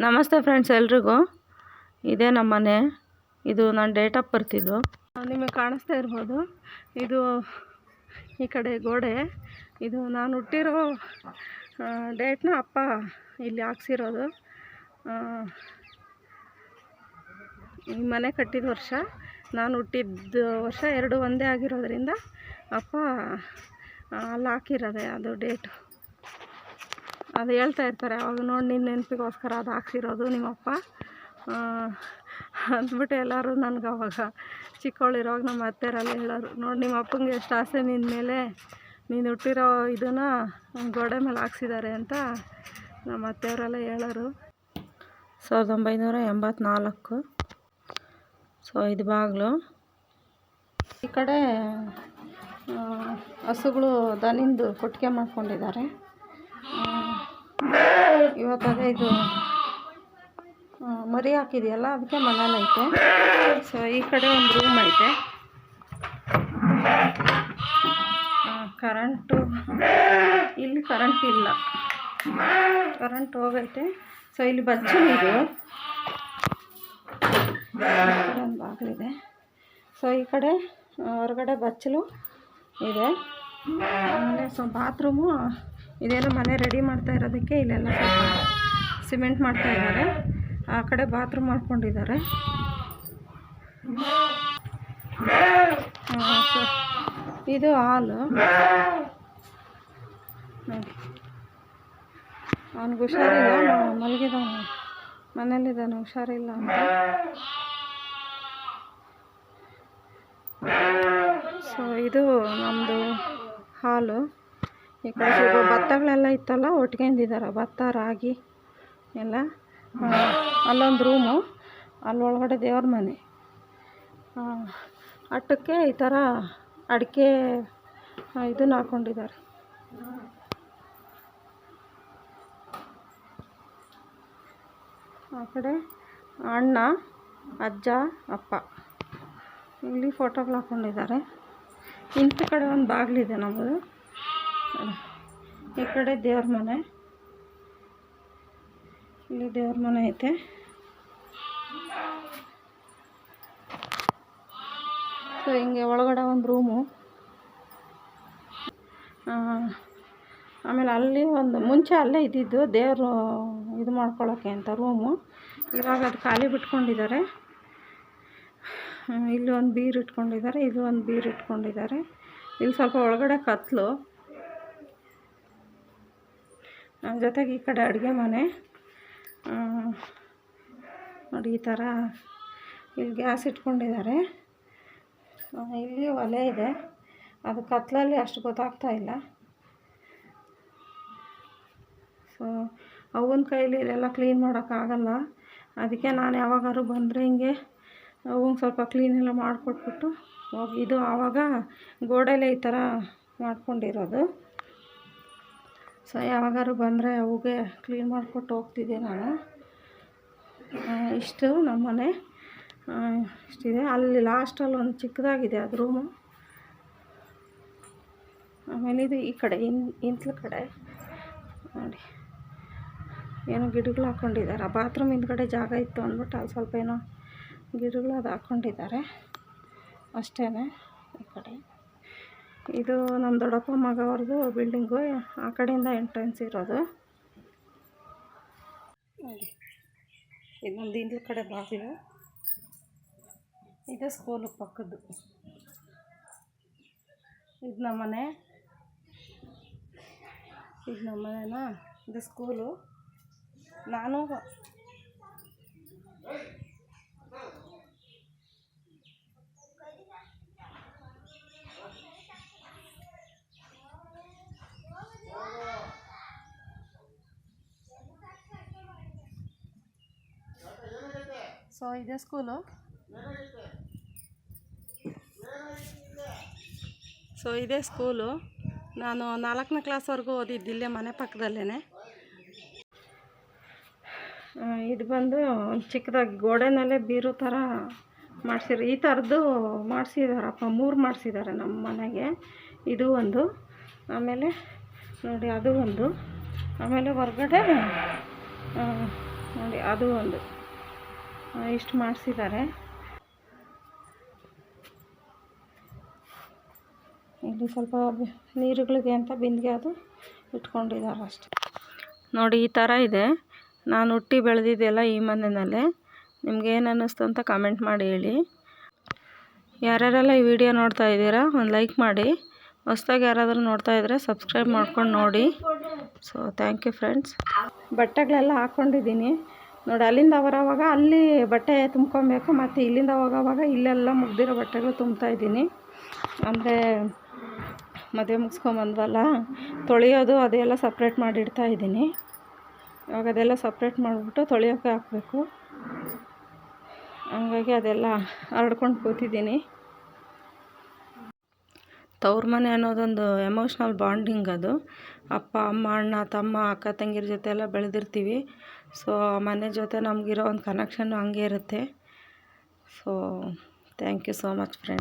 ನಮಸ್ತೆ ಫ್ರೆಂಡ್ಸ್, ಎಲ್ರಿಗೂ. ಇದೇ ನಮ್ಮ ಮನೆ. ಇದು ನನ್ನ ಡೇಟ್ ಆಫ್ ಬರ್ತ್. ಇದು ನಿಮಗೆ ಕಾಣಿಸ್ತಾ ಇರ್ಬೋದು. ಇದು ಈ ಕಡೆ ಗೋಡೆ. ಇದು ನಾನು ಹುಟ್ಟಿರೋ ಡೇಟ್ನ ಅಪ್ಪ ಇಲ್ಲಿ ಹಾಕ್ಸಿರೋದು. ಈ ಮನೆ ಕಟ್ಟಿದ ವರ್ಷ, ನಾನು ಹುಟ್ಟಿದ ವರ್ಷ ಎರಡು ಒಂದೇ ಆಗಿರೋದ್ರಿಂದ ಅಪ್ಪ ಅಲ್ಲಿ ಹಾಕಿರೋದೆ ಅದು ಡೇಟು. ಅದು ಹೇಳ್ತಾ ಇರ್ತಾರೆ ಅವಾಗ, ನೋಡಿ ನಿನ್ನ ನೆನಪಿಗೋಸ್ಕರ ಅದು ಹಾಕ್ಸಿರೋದು ನಿಮ್ಮಪ್ಪ ಅಂದ್ಬಿಟ್ಟು ಎಲ್ಲರೂ ನನಗೆ ಅವಾಗ ಚಿಕ್ಕವಳಿರೋವಾಗ ನಮ್ಮ ಅತ್ತೆಯರೆಲ್ಲ ಹೇಳೋರು, ನೋಡಿ ನಿಮ್ಮ ಅಪ್ಪಂಗೆ ಎಷ್ಟು ಆಸೆ ನಿನ್ನ ಮೇಲೆ, ನೀನು ಹುಟ್ಟಿರೋ ಇದನ್ನು ಗೋಡೆ ಮೇಲೆ ಹಾಕ್ಸಿದ್ದಾರೆ ಅಂತ ನಮ್ಮ ಅತ್ತೆಯವರೆಲ್ಲ ಹೇಳೋರು. 1984. ಸೊ ಇದು ಬಾಗಿಲು. ಈ ಕಡೆ ಹಸುಗಳು ದನಿಂದು ಕೊಟ್ಟಿಗೆ ಮಾಡ್ಕೊಂಡಿದ್ದಾರೆ. ಇವತ್ತದೇ ಇದು ಮರಿ ಹಾಕಿದೆಯಲ್ಲ, ಅದಕ್ಕೆ ಮನೇಲಿ ಐತೆ. ಸೊ ಈ ಕಡೆ ಒಂದು ರೂಮ್ ಐತೆ. ಕರೆಂಟು ಇಲ್ಲಿ ಕರೆಂಟ್ ಇಲ್ಲ, ಕರೆಂಟ್ ಹೋಗೈತೆ. ಸೊ ಇಲ್ಲಿ ಬಚ್ಚಲು ಇದು ಒಂದು ಬಾಗಿಲಿದೆ. ಸೊ ಈ ಕಡೆ ಹೊರಗಡೆ ಬಚ್ಚಲು ಇದೆ. ಆಮೇಲೆ ಸೊ ಬಾತ್ರೂಮು ಇದೇನೋ ಮನೆ ರೆಡಿ ಮಾಡ್ತಾ ಇರೋದಕ್ಕೆ ಇಲ್ಲೆಲ್ಲ ಸ್ವಲ್ಪ ಸಿಮೆಂಟ್ ಮಾಡ್ತಾ ಇದ್ದಾರೆ. ಆ ಕಡೆ ಬಾತ್ರೂಮ್ ಮಾಡ್ಕೊಂಡಿದ್ದಾರೆ. ಸೊ ಇದು ಹಾಲು. ಅವ್ನಿಗೆ ಹುಷಾರಿಲ್ಲ, ಮಲಗಿದವನು, ಮನೇಲಿದ್ದಾನೆ, ಹುಷಾರಿಲ್ಲ ಅಂತ. ಸೊ ಇದು ನಮ್ಮದು ಹಾಲು. ಈ ಕಡೆ ಸ್ವಲ್ಪ ಭತ್ತಗಳೆಲ್ಲ ಇತ್ತಲ್ಲ, ಒಟ್ಕೊಂಡಿದ್ದಾರೆ, ಭತ್ತ ರಾಗಿ ಎಲ್ಲ. ಅಲ್ಲೊಂದು ರೂಮು, ಅಲ್ಲೊಳಗಡೆ ದೇವ್ರ ಮನೆ. ಅಟ್ಟಕ್ಕೆ ಈ ಥರ ಅಡಿಕೆ ಇದನ್ನು ಹಾಕ್ಕೊಂಡಿದ್ದಾರೆ. ಆ ಕಡೆ ಅಣ್ಣ, ಅಜ್ಜ, ಅಪ್ಪ ಇಲ್ಲಿ ಫೋಟೋಗಳು ಹಾಕ್ಕೊಂಡಿದ್ದಾರೆ. ಇಂಥ ಕಡೆ ಒಂದು ಬಾಗಿಲಿದೆ ನಮ್ಮದು. ಈ ಕಡೆ ದೇವ್ರ ಮನೆ, ಇಲ್ಲಿ ದೇವ್ರ ಮನೆ ಐತೆ. ಸೊ ಹಿಂಗೆ ಒಳಗಡೆ ಒಂದು ರೂಮು. ಆಮೇಲೆ ಅಲ್ಲಿ ಒಂದು ಮುಂಚೆ ಅಲ್ಲೇ ಇದ್ದಿದ್ದು ದೇವರು ಇದು ಮಾಡ್ಕೊಳ್ಳೋಕ್ಕೆ ಅಂತ ರೂಮು. ಇವಾಗ ಅದು ಖಾಲಿ ಬಿಟ್ಕೊಂಡಿದ್ದಾರೆ. ಇಲ್ಲಿ ಒಂದು ಬೀರು ಇಟ್ಕೊಂಡಿದ್ದಾರೆ, ಇದು ಒಂದು ಬೀರು ಇಟ್ಕೊಂಡಿದ್ದಾರೆ. ಇಲ್ಲಿ ಸ್ವಲ್ಪ ಒಳಗಡೆ ಕತ್ತಲು. ಜೊತೆಗೆ ಈ ಕಡೆ ಅಡುಗೆ ಮನೆ ನೋಡಿ. ಈ ಥರ ಇಲ್ಲಿ ಗ್ಯಾಸ್ ಇಟ್ಕೊಂಡಿದ್ದಾರೆ. ಇಲ್ಲಿ ಒಲೆ ಇದೆ, ಅದು ಕತ್ತಲಲ್ಲಿ ಅಷ್ಟು ಗೊತ್ತಾಗ್ತಾ ಇಲ್ಲ. ಸೊ ಅವನ ಕೈಲಿ ಇದೆಲ್ಲ ಕ್ಲೀನ್ ಮಾಡೋಕ್ಕಾಗಲ್ಲ. ಅದಕ್ಕೆ ನಾನು ಯಾವಾಗಾದ್ರು ಬಂದರೆ ಹಿಂಗೆ ಅವಂಗೆ ಸ್ವಲ್ಪ ಕ್ಲೀನೆಲ್ಲ ಮಾಡಿಕೊಟ್ಬಿಟ್ಟು ಹೋಗಿ. ಇದು ಆವಾಗ ಗೋಡೆಲೇ ಈ ಥರ ಮಾಡ್ಕೊಂಡಿರೋದು. ಸೊ ಯಾವಾಗಾದ್ರು ಬಂದರೆ ಅವುಗೆ ಕ್ಲೀನ್ ಮಾಡಿಕೊಟ್ಟು ಹೋಗ್ತಿದ್ದೆ ನಾನು. ಇಷ್ಟು ನಮ್ಮ ಮನೆ ಇಷ್ಟಿದೆ. ಅಲ್ಲಿ ಲಾಸ್ಟಲ್ಲಿ ಒಂದು ಚಿಕ್ಕದಾಗಿದೆ ಅದು ರೂಮು. ಆಮೇಲೆ ಇದು ಈ ಕಡೆ ಇಂತ್ಲ ಕಡೆ ನೋಡಿ ಏನೋ ಗಿಡಗಳು ಹಾಕ್ಕೊಂಡಿದ್ದಾರೆ. ಆ ಬಾತ್ರೂಮ್ ಹಿಂದ್ಗಡೆ ಜಾಗ ಇತ್ತು ಅಂದ್ಬಿಟ್ಟು ಅಲ್ಲಿ ಸ್ವಲ್ಪ ಏನೋ ಗಿಡಗಳು ಅದು ಹಾಕ್ಕೊಂಡಿದ್ದಾರೆ ಅಷ್ಟೇ. ಈ ಕಡೆ ಇದು ನಮ್ಮ ದೊಡ್ಡಪ್ಪ ಮಗವ್ರದ್ದು ಬಿಲ್ಡಿಂಗು. ಆ ಕಡೆಯಿಂದ ಎಂಟ್ರೆನ್ಸ್ ಇರೋದು ನೋಡಿ. ಇನ್ನೊಂದು ಹಿಂದ್ಲ ಕಡೆ ಬಾಗಿಲು. ಇದು ಸ್ಕೂಲು ಪಕ್ಕದ್ದು. ಇದು ನಮ್ಮ ಮನೆ. ಇದು ನಮ್ಮ ಮನೆನಾ, ಇದು ಸ್ಕೂಲು. ನಾನು ಸೊ ಇದೇ ಸ್ಕೂಲು. ಸೊ ಇದೇ ಸ್ಕೂಲು. ನಾನು 4ನೇ ಕ್ಲಾಸ್ವರೆಗೂ ಓದಿದ್ದಿಲ್ಲೇ ಮನೆ ಪಕ್ಕದಲ್ಲೇ. ಇದು ಬಂದು ಚಿಕ್ಕದಾಗಿ ಗೋಡೆನಲ್ಲೇ ಬೀರು ಥರ ಮಾಡಿಸಿರೋ ಈ ಥರದ್ದು ಮಾಡಿಸಿದಾರಪ್ಪ. 3 ಮಾಡಿಸಿದ್ದಾರೆ ನಮ್ಮ ಮನೆಗೆ. ಇದು ಒಂದು, ಆಮೇಲೆ ನೋಡಿ ಅದು ಒಂದು, ಆಮೇಲೆ ಹೊರಗಡೆ ನೋಡಿ ಅದು ಒಂದು ಇಷ್ಟು ಮಾಡಿಸಿದ್ದಾರೆ. ಇಲ್ಲಿ ಸ್ವಲ್ಪ ನೀರುಗಳಿಗೆ ಅಂತ ಬಿಂದಿಗೆ ಅದು ಇಟ್ಕೊಂಡಿದ್ದಾರೆ ಅಷ್ಟೆ. ನೋಡಿ ಈ ಥರ ಇದೆ. ನಾನು ಹುಟ್ಟಿ ಬೆಳೆದಿದ್ದೆಲ್ಲ ಈ ಮನೆಯಲ್ಲೇ. ನಿಮ್ಗೇನು ಅನ್ನಿಸ್ತು ಅಂತ ಕಮೆಂಟ್ ಮಾಡಿ ಹೇಳಿ. ಯಾರ್ಯಾರೆಲ್ಲ ಈ ವಿಡಿಯೋ ನೋಡ್ತಾ ಇದ್ದೀರಾ ಒಂದು ಲೈಕ್ ಮಾಡಿ. ಹೊಸ್ದಾಗಿ ಯಾರಾದರೂ ನೋಡ್ತಾ ಇದ್ದರೆ ಸಬ್ಸ್ಕ್ರೈಬ್ ಮಾಡ್ಕೊಂಡು ನೋಡಿ. So thank you friends. ಬಟ್ಟೆಗಳೆಲ್ಲ ಹಾಕ್ಕೊಂಡಿದ್ದೀನಿ ನೋಡಿ. ಅಲ್ಲಿಂದ ಬರೋವಾಗ ಅಲ್ಲಿ ಬಟ್ಟೆ ತುಂಬ್ಕೊಬೇಕು, ಮತ್ತು ಇಲ್ಲಿಂದ ಹೋಗೋವಾಗ ಇಲ್ಲೆಲ್ಲ ಮುಗ್ದಿರೋ ಬಟ್ಟೆಗಳು ತುಂಬ್ತಾಯಿದ್ದೀನಿ. ಅಂದರೆ ಮದುವೆ ಮುಗಿಸ್ಕೊಂಬಂದ್ವಲ್ಲ, ತೊಳೆಯೋದು ಅದೆಲ್ಲ ಸಪ್ರೇಟ್ ಮಾಡಿ ಇಡ್ತಾಯಿದ್ದೀನಿ. ಇವಾಗ ಅದೆಲ್ಲ ಸಪ್ರೇಟ್ ಮಾಡಿಬಿಟ್ಟು ತೊಳೆಯೋಕ್ಕೆ ಹಾಕಬೇಕು. ಹಂಗಾಗಿ ಅದೆಲ್ಲ ಹರಡ್ಕೊಂಡು ಕೂತಿದ್ದೀನಿ. ತವ್ರ ಮನೆ ಅನ್ನೋದೊಂದು ಎಮೋಷ್ನಲ್ ಬಾಂಡಿಂಗ್. ಅದು ಅಪ್ಪ ಅಮ್ಮ ಅಣ್ಣ ತಮ್ಮ ಅಕ್ಕ ತಂಗಿರ ಜೊತೆ ಎಲ್ಲ ಬೆಳೆದಿರ್ತೀವಿ. ಸೊ ಆ ಮನೆ ಜೊತೆ ನಮಗಿರೋ ಒಂದು ಕನೆಕ್ಷನ್ನು ಹಂಗೆ ಇರುತ್ತೆ. So thank you so much friends.